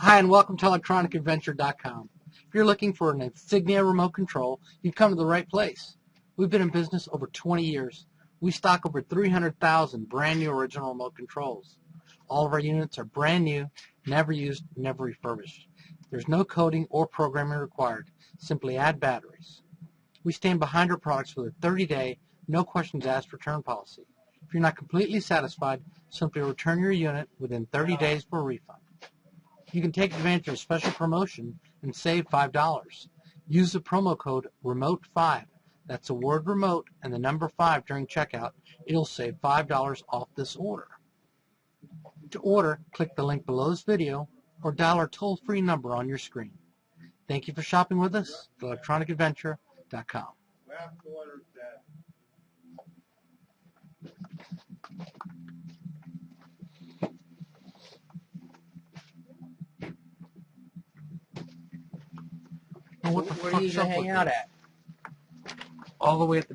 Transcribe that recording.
Hi, and welcome to electronicadventure.com. If you're looking for an Insignia remote control, you've come to the right place. We've been in business over 20 years. We stock over 300,000 brand new original remote controls. All of our units are brand new, never used, never refurbished. There's no coding or programming required. Simply add batteries. We stand behind our products with a 30-day, no questions asked return policy. If you're not completely satisfied, simply return your unit within 30 days for a refund. You can take advantage of a special promotion and save $5. Use the promo code REMOTE5. That's the word remote and the number 5 during checkout. It'll save $5 off this order. To order, click the link below this video or dial our toll-free number on your screen. Thank you for shopping with us at electronicadventure.com. What the Where fuck do you hang out at? All the way at the